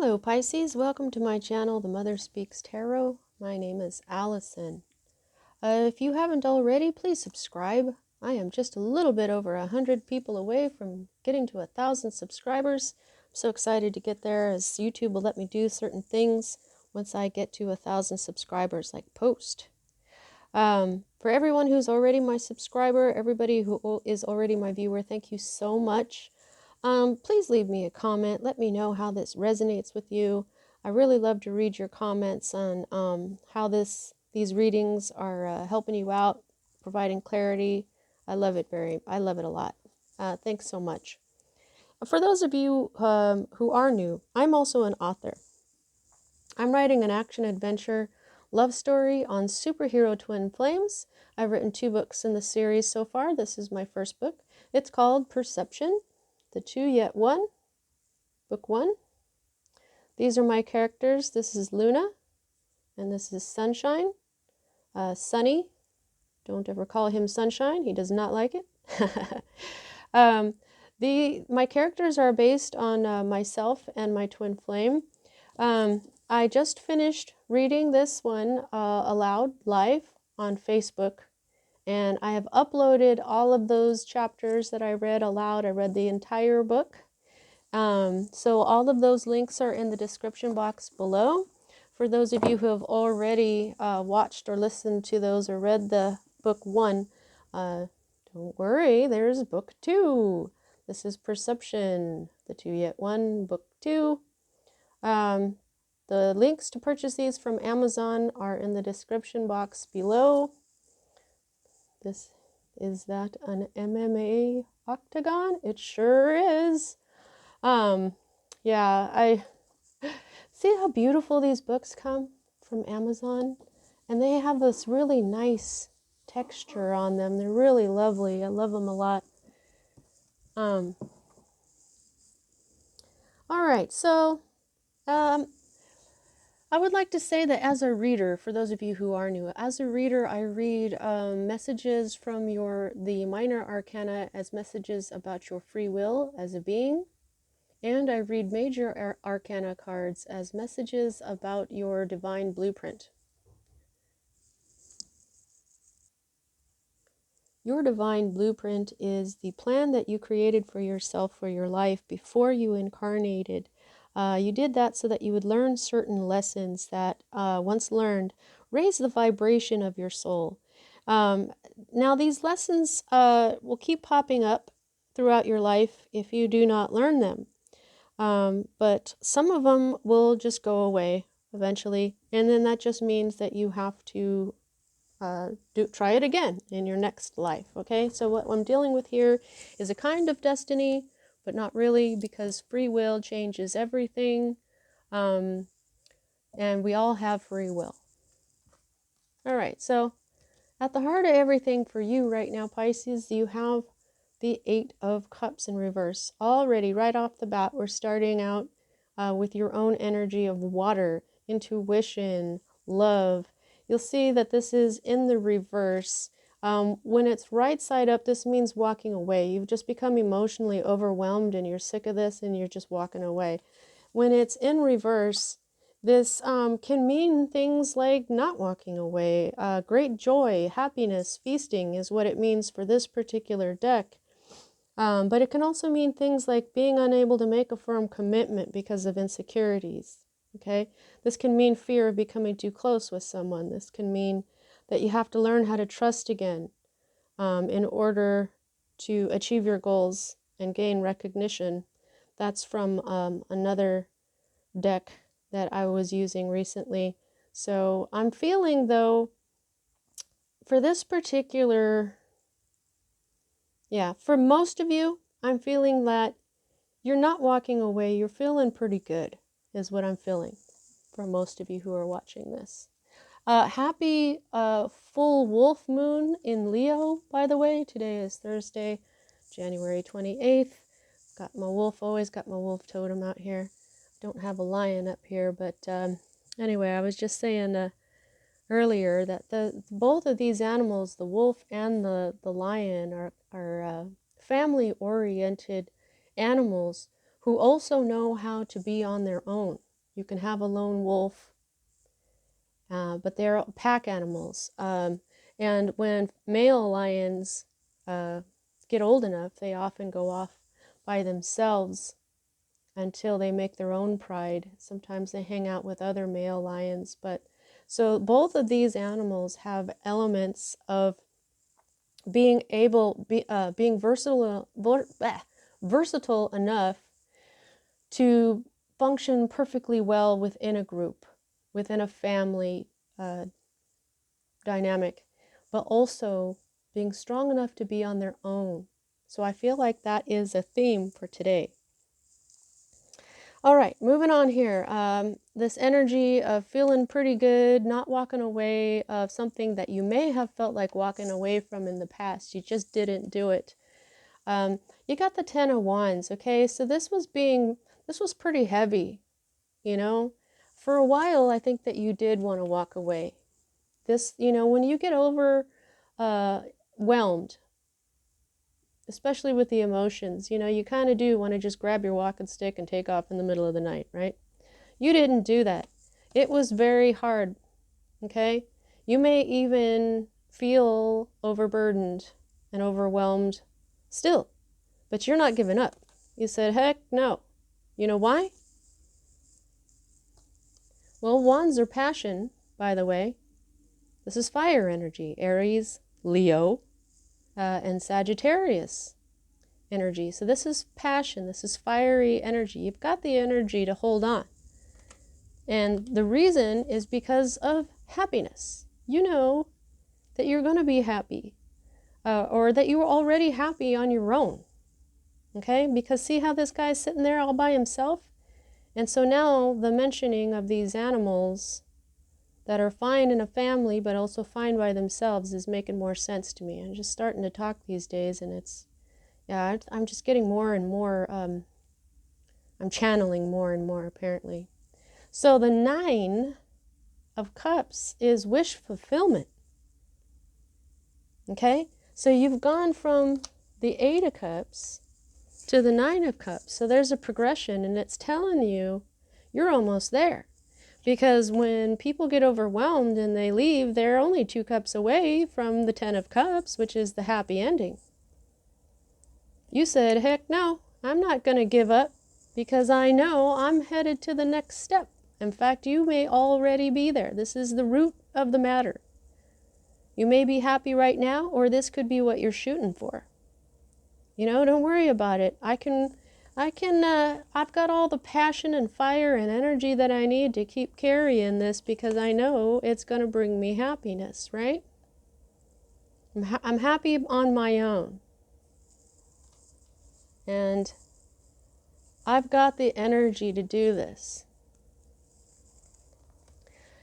Hello Pisces, welcome to my channel, The Mother Speaks Tarot. My name is Allison. If you haven't already, please subscribe. I am just a little bit over 100 people away from getting to 1,000 subscribers. I'm so excited to get there, as YouTube will let me do certain things once I get to 1,000 subscribers, like post. For everyone who's already my subscriber, everybody who is already my viewer, thank you so much. Please leave me a comment. Let me know how this resonates with you. I really love to read your comments on how these readings are helping you out, providing clarity. I love it a lot. Thanks so much. For those of you who are new, I'm also an author. I'm writing an action-adventure love story on superhero twin flames. I've written 2 books in the series so far. This is my first book. It's called Perception, The Two Yet One, Book 1. These are my characters. This is Luna, and this is Sunshine. Sunny, don't ever call him Sunshine. He does not like it. My characters are based on myself and my twin flame. I just finished reading this one aloud live on Facebook, and I have uploaded all of those chapters that I read aloud. I read the entire book. So all of those links are in the description box below. For those of you who have already watched or listened to those or read the book 1, don't worry, there's book 2. This is Perception, The Two Yet One, book 2. The links to purchase these from Amazon are in the description box below. Is that an MMA octagon? It sure is. Yeah, I see how beautiful these books come from Amazon, and they have this really nice texture on them. They're really lovely. I love them a lot. All right, so I would like to say that as a reader, for those of you who are new, as a reader, I read messages from the minor arcana as messages about your free will as a being. And I read major arcana cards as messages about your divine blueprint. Your divine blueprint is the plan that you created for yourself for your life before you incarnated. You did that so that you would learn certain lessons that, once learned, raise the vibration of your soul. Now, these lessons will keep popping up throughout your life if you do not learn them. But some of them will just go away eventually, and then that just means that you have to try it again in your next life. Okay, so what I'm dealing with here is a kind of destiny, but not really, because free will changes everything, and we all have free will. All right, so at the heart of everything for you right now, Pisces, you have the 8 of Cups in reverse. Already, right off the bat, we're starting out with your own energy of water, intuition, love. You'll see that this is in the reverse. When it's right side up, this means walking away. You've just become emotionally overwhelmed and you're sick of this and you're just walking away. When it's in reverse, this can mean things like not walking away. Great joy, happiness, feasting is what it means for this particular deck. But it can also mean things like being unable to make a firm commitment because of insecurities. Okay, this can mean fear of becoming too close with someone. This can mean that you have to learn how to trust again in order to achieve your goals and gain recognition. That's from another deck that I was using recently. So I'm feeling, though, for this particular, for most of you, I'm feeling that you're not walking away. You're feeling pretty good, is what I'm feeling for most of you who are watching this. Happy full wolf moon in Leo, by the way. Today is Thursday, January 28th. Got my wolf, always got my wolf totem out here. Don't have a lion up here, but anyway, I was just saying earlier that both of these animals, the wolf and the lion, are family-oriented animals who also know how to be on their own. You can have a lone wolf, but they're pack animals. And when male lions get old enough, they often go off by themselves until they make their own pride. Sometimes they hang out with other male lions. But so both of these animals have elements of being versatile enough to function perfectly well within a group, within a family dynamic, but also being strong enough to be on their own. So I feel like that is a theme for today. All right, moving on here. This energy of feeling pretty good, not walking away, of something that you may have felt like walking away from in the past. You just didn't do it. You got the Ten of Wands, okay? So this was pretty heavy, you know? For a while, I think that you did want to walk away. This, when you get overwhelmed, especially with the emotions, you kind of do want to just grab your walking stick and take off in the middle of the night, right? You didn't do that. It was very hard, okay? You may even feel overburdened and overwhelmed still, but you're not giving up. You said, heck no. You know why? Well, wands are passion, by the way. This is fire energy, Aries, Leo, and Sagittarius energy. So this is passion. This is fiery energy. You've got the energy to hold on. And the reason is because of happiness. You know that you're going to be happy, or that you were already happy on your own. Okay? Because see how this guy's sitting there all by himself? And so now the mentioning of these animals that are fine in a family but also fine by themselves is making more sense to me. I'm just starting to talk these days, and I'm just getting more and more, I'm channeling more and more apparently. So the Nine of Cups is wish fulfillment. Okay? So you've gone from the Eight of Cups to the Nine of Cups. So there's a progression, and it's telling you you're almost there. Because when people get overwhelmed and they leave, they're only 2 cups away from the 10 of Cups, which is the happy ending. You said, heck no, I'm not going to give up because I know I'm headed to the next step. In fact, you may already be there. This is the root of the matter. You may be happy right now, or this could be what you're shooting for. Don't worry about it. I've got all the passion and fire and energy that I need to keep carrying this because I know it's going to bring me happiness, right? I'm happy on my own. And I've got the energy to do this.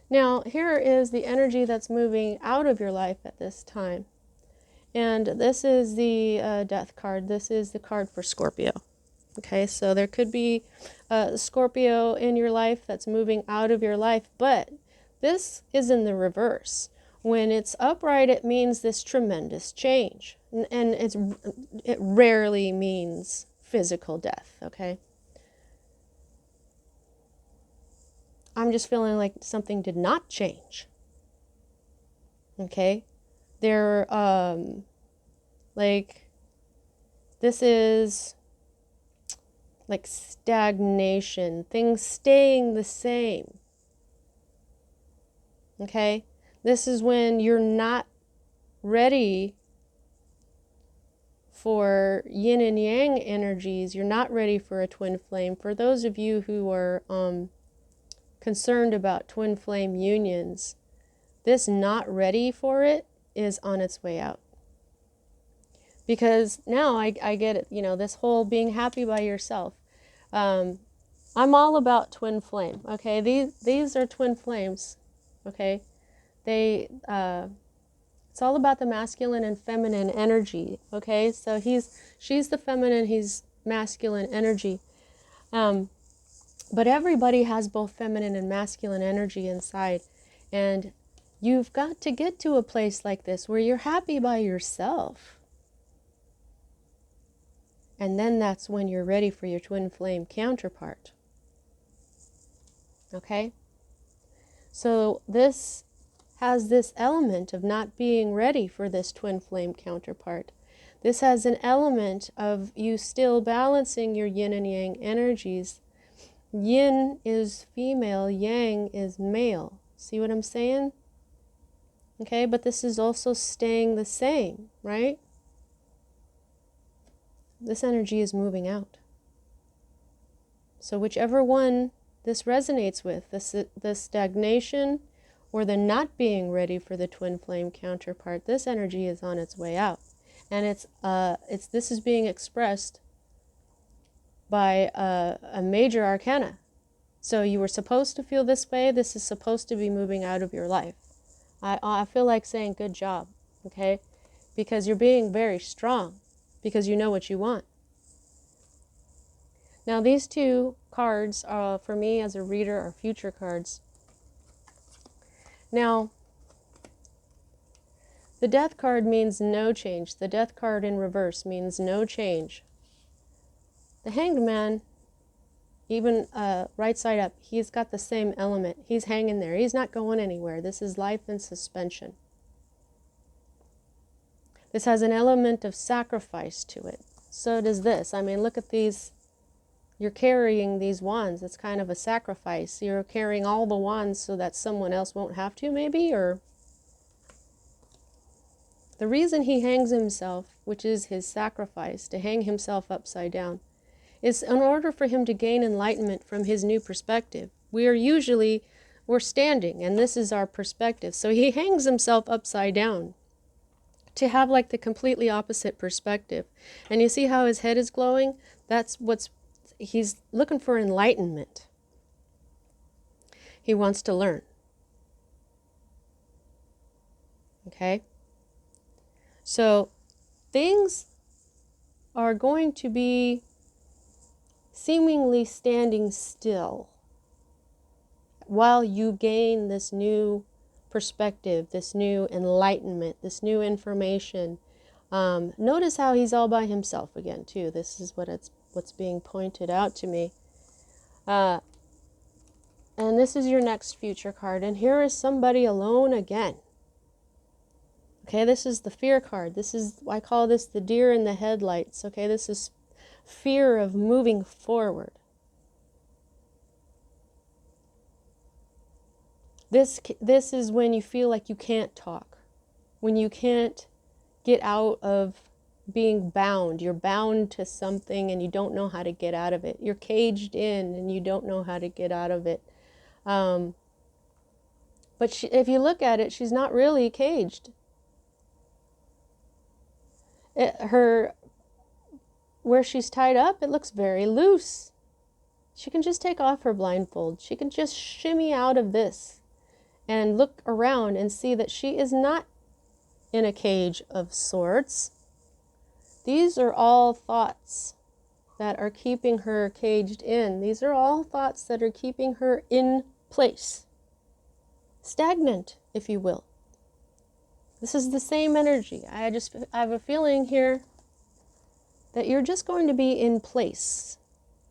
Now, here is the energy that's moving out of your life at this time. And this is the Death card. This is the card for Scorpio. Okay, so there could be a Scorpio in your life that's moving out of your life, but this is in the reverse. When it's upright, it means this tremendous change. And it rarely means physical death, okay? I'm just feeling like something did not change. Okay? This is like stagnation, things staying the same. Okay? This is when you're not ready for yin and yang energies. You're not ready for a twin flame. For those of you who are concerned about twin flame unions, this not ready for it is on its way out. Because now I get it, this whole being happy by yourself. I'm all about twin flame, okay? These are twin flames, okay? It's all about the masculine and feminine energy, okay? So she's the feminine, he's masculine energy. But everybody has both feminine and masculine energy inside. And you've got to get to a place like this where you're happy by yourself. And then that's when you're ready for your twin flame counterpart. Okay? So this has this element of not being ready for this twin flame counterpart. This has an element of you still balancing your yin and yang energies. Yin is female, yang is male. See what I'm saying? Okay, but this is also staying the same, right? This energy is moving out. So whichever one this resonates with, the stagnation or the not being ready for the twin flame counterpart, this energy is on its way out. And this is being expressed by a major arcana. So you were supposed to feel this way. This is supposed to be moving out of your life. I feel like saying good job, okay? Because you're being very strong, because you know what you want. Now these two cards, for me as a reader, are future cards. Now, the death card means no change. The death card in reverse means no change. The Hanged Man, even right side up, he's got the same element. He's hanging there. He's not going anywhere. This is life in suspension. This has an element of sacrifice to it. So does this. I mean, look at these. You're carrying these wands. It's kind of a sacrifice. You're carrying all the wands so that someone else won't have to, maybe, or... The reason he hangs himself, which is his sacrifice, to hang himself upside down, is in order for him to gain enlightenment from his new perspective. We're standing, and this is our perspective. So he hangs himself upside down to have like the completely opposite perspective. And you see how his head is glowing? He's looking for enlightenment. He wants to learn. Okay? So things are going to be seemingly standing still while you gain this new perspective, this new enlightenment, this new information. Notice how he's all by himself again, too. This is what's being pointed out to me. And this is your next future card. And here is somebody alone again. Okay, this is the fear card. I call this the deer in the headlights. Okay, this is fear of moving forward. This is when you feel like you can't talk, when you can't get out of being bound. You're bound to something and you don't know how to get out of it. You're caged in and you don't know how to get out of it. But if you look at it, she's not really caged. Where she's tied up, it looks very loose. She can just take off her blindfold. She can just shimmy out of this and look around and see that she is not in a cage of sorts. These are all thoughts that are keeping her caged in. These are all thoughts that are keeping her in place. Stagnant, if you will. This is the same energy. I have a feeling here that you're just going to be in place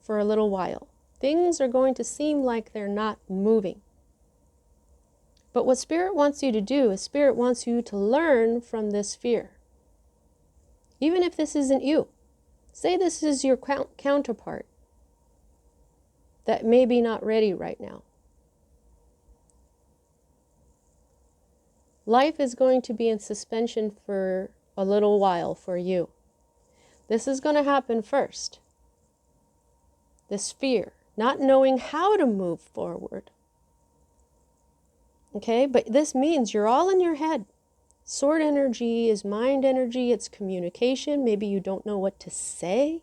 for a little while. Things are going to seem like they're not moving. But what Spirit wants you to do is Spirit wants you to learn from this fear. Even if this isn't you. Say this is your counterpart that may be not ready right now. Life is going to be in suspension for a little while for you. This is going to happen first. This fear, not knowing how to move forward. Okay, but this means you're all in your head. Sword energy is mind energy, it's communication. Maybe you don't know what to say.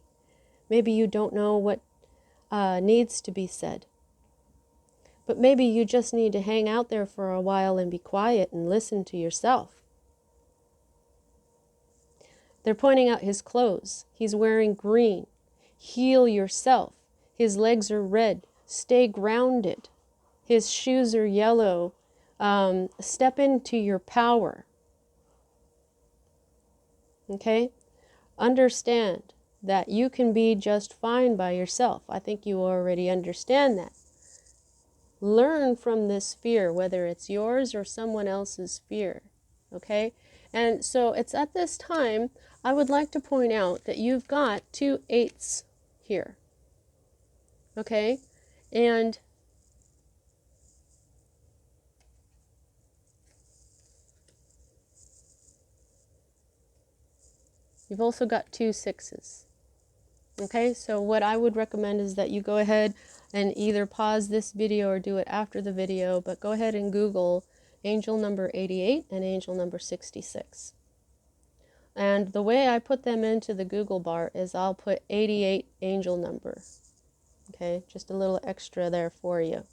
Maybe you don't know what needs to be said. But maybe you just need to hang out there for a while and be quiet and listen to yourself. They're pointing out his clothes. He's wearing green. Heal yourself. His legs are red. Stay grounded. His shoes are yellow. Step into your power. Okay? Understand that you can be just fine by yourself. I think you already understand that. learn from this fear, whether it's yours or someone else's fear. Okay? And so it's at this time, I would like to point out that you've got 2 8s here. Okay? And you've also got 2 6s. Okay, so what I would recommend is that you go ahead and either pause this video or do it after the video, but go ahead and Google angel number 88 and angel number 66. And the way I put them into the Google bar is I'll put 88 angel number. Okay, just a little extra there for you.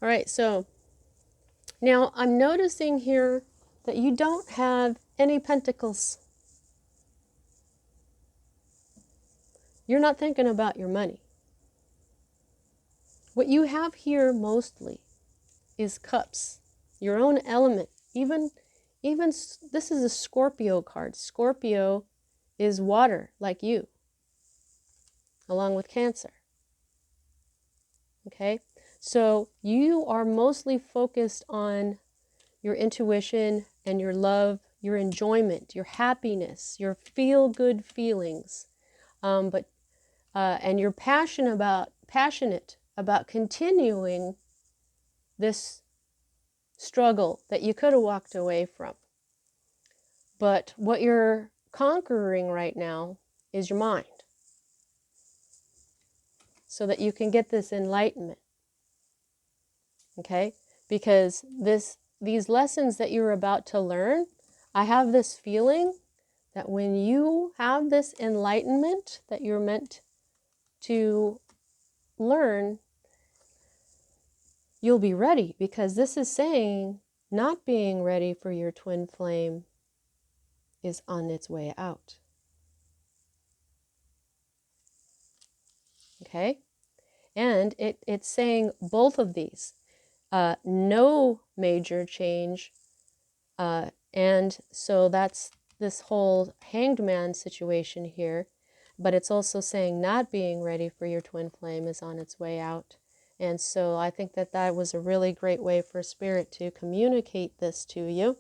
All right, so now I'm noticing here that you don't have any pentacles. You're not thinking about your money. What you have here mostly is cups, your own element. Even this is a Scorpio card. Scorpio is water, like you, along with Cancer. Okay, so you are mostly focused on your intuition and your love, your enjoyment, your happiness, your feel-good feelings, and you're passionate about continuing this struggle that you could have walked away from. But what you're conquering right now is your mind, so that you can get this enlightenment. Okay? Because these lessons that you're about to learn, I have this feeling that when you have this enlightenment that you're meant to learn, you'll be ready, because this is saying not being ready for your twin flame is on its way out. Okay? And it's saying both of these. No major change. And so that's this whole hanged man situation here. But it's also saying not being ready for your twin flame is on its way out. And so I think that that was a really great way for Spirit to communicate this to you.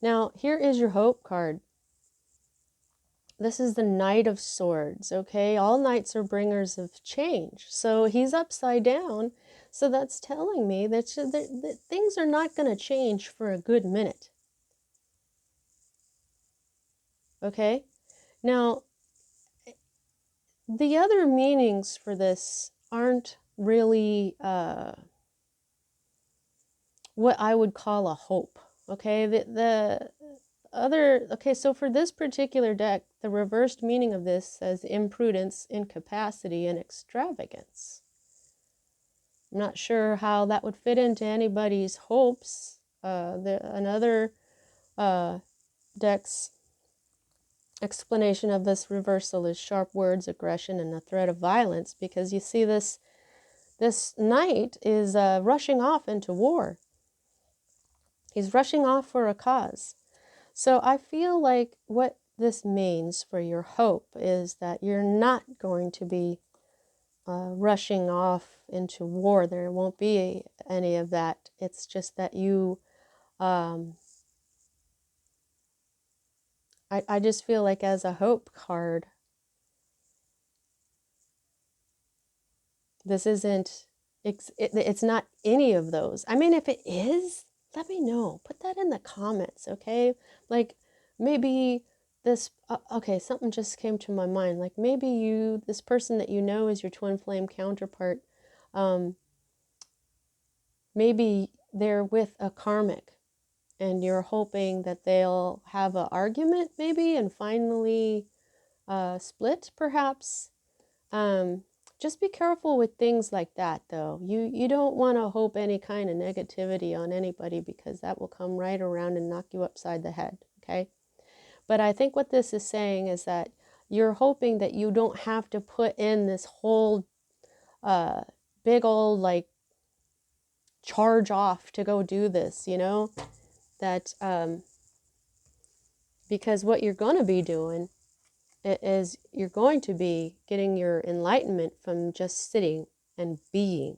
Now, here is your hope card. This is the Knight of Swords, okay? All knights are bringers of change. So he's upside down. So that's telling me that things are not going to change for a good minute. Okay? Now, the other meanings for this aren't really what I would call a hope. Okay? Okay, so for this particular deck, the reversed meaning of this says imprudence, incapacity, and extravagance. I'm not sure how that would fit into anybody's hopes. Another deck's explanation of this reversal is sharp words, aggression, and a threat of violence, because you see this knight is rushing off into war. He's rushing off for a cause. So I feel like what this means for your hope is that you're not going to be rushing off into war. There won't be any of that. It's just that you, I just feel like as a hope card, this isn't, it's not any of those. I mean, if it is, let me know. Put that in the comments, okay? Like, maybe this, okay, something just came to my mind. Like, maybe this person that you know is your twin flame counterpart, maybe they're with a karmic, and you're hoping that they'll have an argument, maybe, and finally split, perhaps. Just be careful with things like that, though. You don't want to hope any kind of negativity on anybody, because that will come right around and knock you upside the head, okay? But I think what this is saying is that you're hoping that you don't have to put in this whole big old, like, charge off to go do this, you know? That, because what you're going to be doing is you're going to be getting your enlightenment from just sitting and being,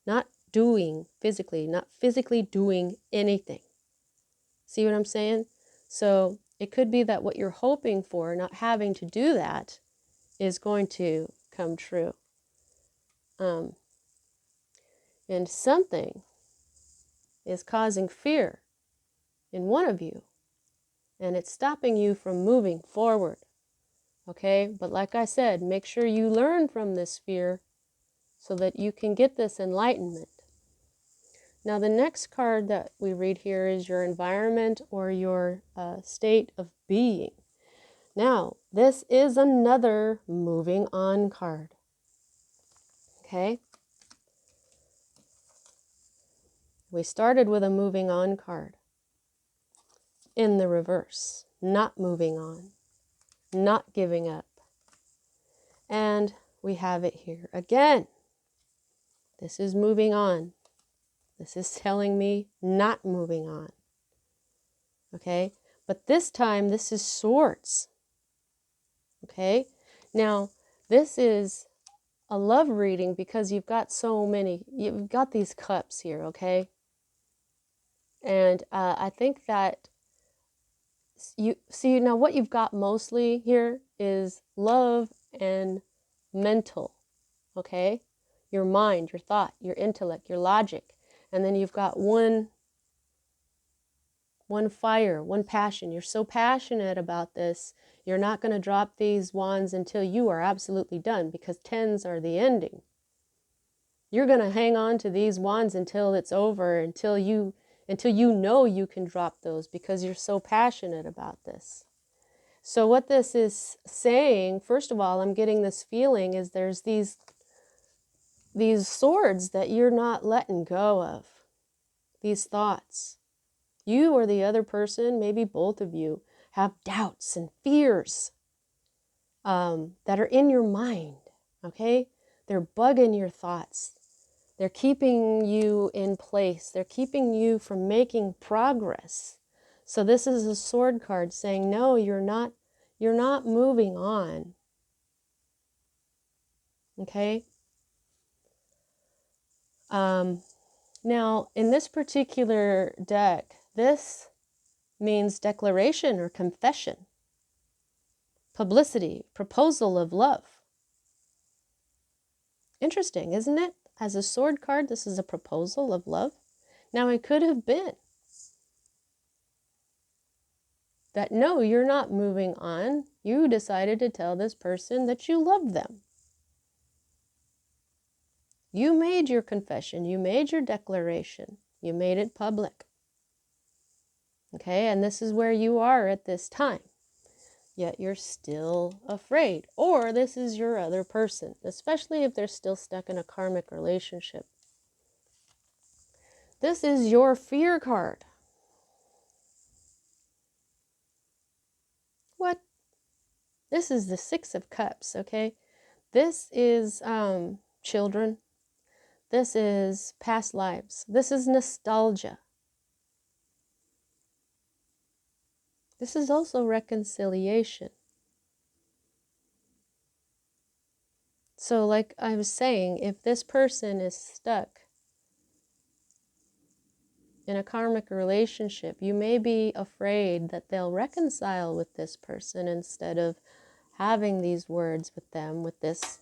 not doing physically, not physically doing anything. See what I'm saying? So it could be that what you're hoping for, not having to do that, is going to come true. And something is causing fear in one of you, and it's stopping you from moving forward. Okay? But like I said, make sure you learn from this fear so that you can get this enlightenment. Now, the next card that we read here is your environment or your state of being. Now, this is another moving on card. Okay? We started with a moving on card in the reverse, not moving on, not giving up. And we have it here again. This is moving on. This is telling me not moving on. Okay? But this time, this is swords. Okay? Now, this is a love reading because you've got you've got these cups here, okay? And I think that you see now what you've got mostly here is love and mental, okay? Your mind, your thought, your intellect, your logic. And then you've got one fire, one passion. You're so passionate about this, you're not going to drop these wands until you are absolutely done, because tens are the ending. You're going to hang on to these wands until it's over, until you know you can drop those, because you're so passionate about this. So what this is saying, first of all, I'm getting this feeling is there's these swords that you're not letting go of, these thoughts. You or the other person, maybe both of you, have doubts and fears that are in your mind, okay? They're bugging your thoughts. They're keeping you in place. They're keeping you from making progress. So this is a sword card saying, no, you're not moving on. Okay? Now, in this particular deck, this means declaration or confession, publicity, proposal of love. Interesting, isn't it? As a sword card, this is a proposal of love. Now, it could have been that, no, you're not moving on. You decided to tell this person that you love them. You made your confession. You made your declaration. You made it public. Okay, and this is where you are at this time. Yet you're still afraid. Or this is your other person, especially if they're still stuck in a karmic relationship. This is your fear card. What? This is the Six of Cups, okay? This is children. This is past lives. This is nostalgia. This is also reconciliation. So like I was saying, if this person is stuck in a karmic relationship, you may be afraid that they'll reconcile with this person instead of having these words with them, with this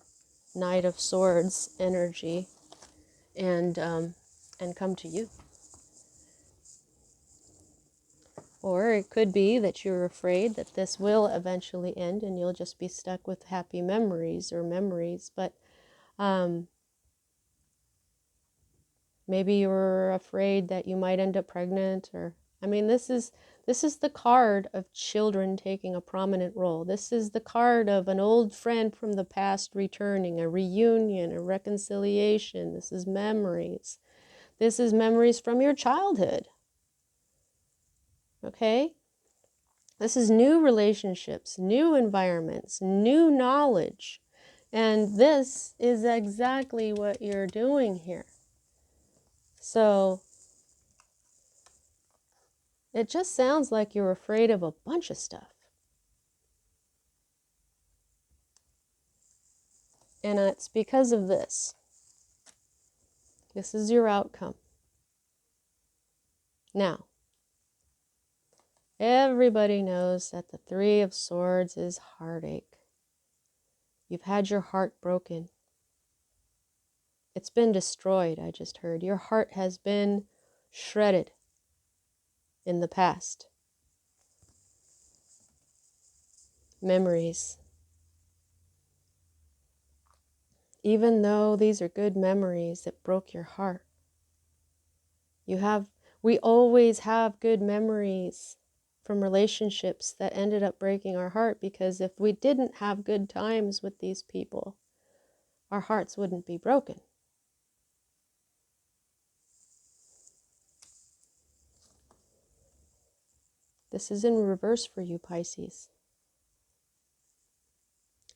Knight of Swords energy, and come to you. Or it could be that you're afraid that this will eventually end and you'll just be stuck with happy memories or memories. But maybe you're afraid that you might end up pregnant, or I mean, this is the card of children taking a prominent role. This is the card of an old friend from the past returning, a reunion, a reconciliation. This is memories. This is memories from your childhood. Okay? This is new relationships, new environments, new knowledge. And this is exactly what you're doing here. So it just sounds like you're afraid of a bunch of stuff. And it's because of this. This is your outcome. Now, everybody knows that the Three of Swords is heartache. You've had your heart broken. It's been destroyed, I just heard. Your heart has been shredded in the past. Memories. Even though these are good memories that broke your heart. We always have good memories from relationships that ended up breaking our heart, because if we didn't have good times with these people, our hearts wouldn't be broken. This is in reverse for you, Pisces.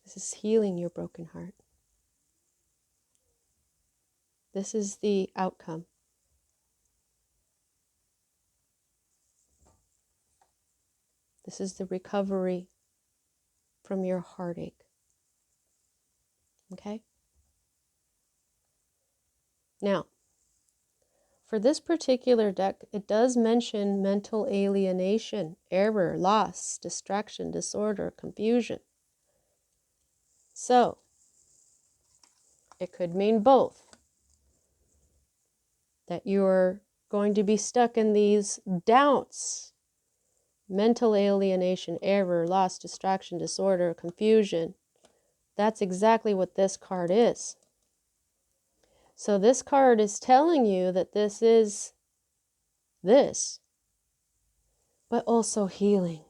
This is healing your broken heart. This is the outcome. This is the recovery from your heartache. Okay? Now, for this particular deck, it does mention mental alienation, error, loss, distraction, disorder, confusion. So, it could mean both. That you're going to be stuck in these doubts. Mental alienation, error, loss, distraction, disorder, confusion. That's exactly what this card is. So this card is telling you that this is this, but also healing.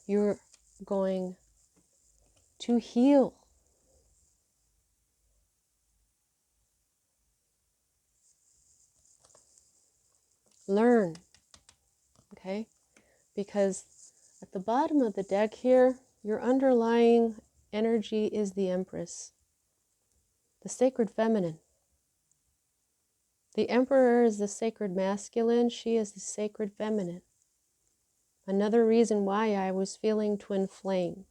You're going to heal. Learn, okay? Because at the bottom of the deck here, your underlying energy is the Empress, the sacred feminine. The Emperor is the sacred masculine, she is the sacred feminine. Another reason why I was feeling twin flame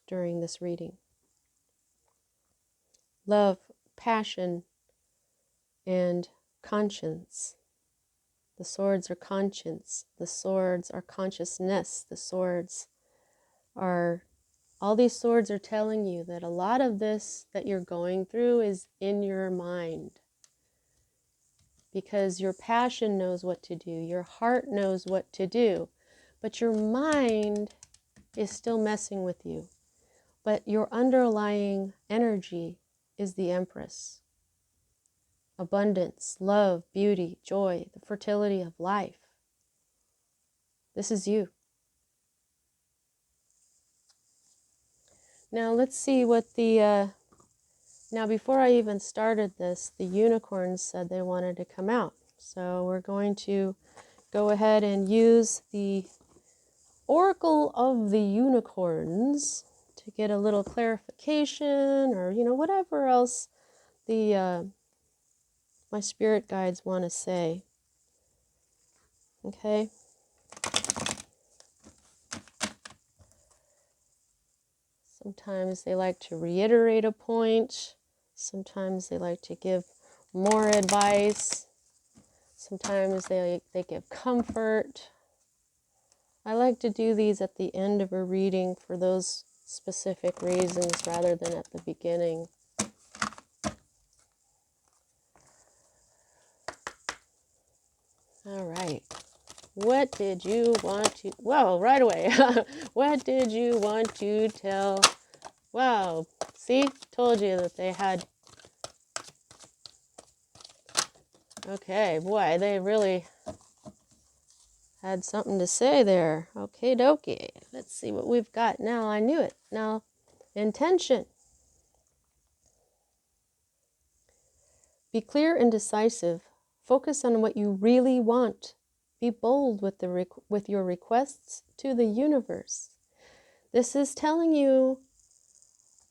during this reading. Love, passion, and conscience. The swords are conscience. The swords are consciousness. The swords are, all these swords are telling you that a lot of this that you're going through is in your mind. Because your passion knows what to do. Your heart knows what to do. But your mind is still messing with you. But your underlying energy is the Empress. Abundance, love, beauty, joy, the fertility of life. This is you. Now let's see what the, now before I even started this, the unicorns said they wanted to come out. So we're going to go ahead and use the Oracle of the Unicorns to get a little clarification, or, you know, whatever else the my spirit guides want to say. Okay? Sometimes they like to reiterate a point. Sometimes they like to give more advice. Sometimes they give comfort. I like to do these at the end of a reading for those specific reasons rather than at the beginning. All right. What did you want to... Whoa, right away. What did you want to tell... Wow. See? Told you that they had... Okay, boy, they really had something to say there. Okay, dokie. Let's see what we've got now. I knew it. Now, intention. Be clear and decisive. Focus on what you really want. Be bold with your requests to the universe. This is telling you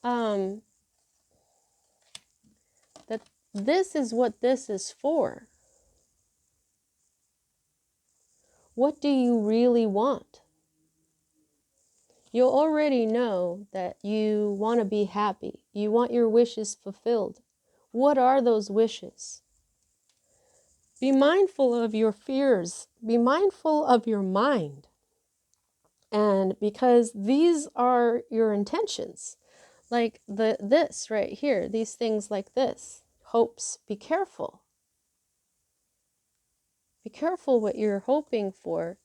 that this is what this is for. What do you really want? You'll already know that you want to be happy. You want your wishes fulfilled. What are those wishes? Be mindful of your fears. Be mindful of your mind. And because these are your intentions, like this right here, these things like this, hopes, be careful. Be careful what you're hoping for.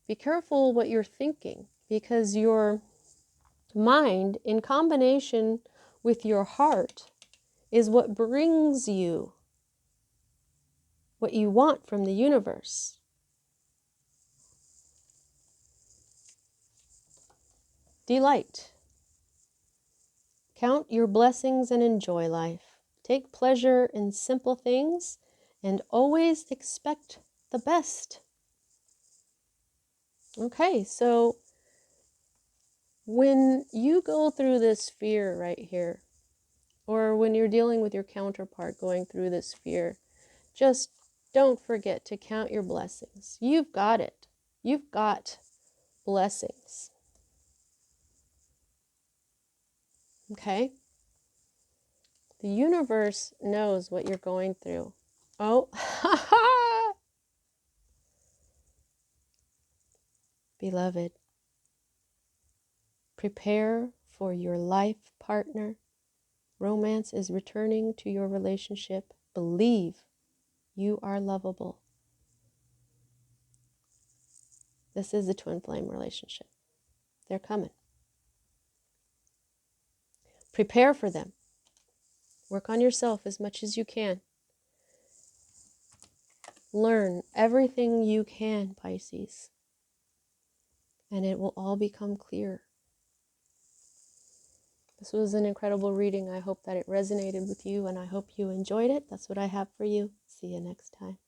Be careful what you're thinking, because your mind, in combination with your heart, is what brings you what you want from the universe. Delight. Count your blessings and enjoy life. Take pleasure in simple things and always expect the best. Okay, so when you go through this fear right here, or when you're dealing with your counterpart going through this fear, just don't forget to count your blessings. You've got it. You've got blessings. Okay? The universe knows what you're going through. Oh, beloved, prepare for your life partner. Romance is returning to your relationship. Believe you are lovable. This is a twin flame relationship. They're coming. Prepare for them. Work on yourself as much as you can. Learn everything you can, Pisces, and it will all become clear. This was an incredible reading. I hope that it resonated with you, and I hope you enjoyed it. That's what I have for you. See you next time.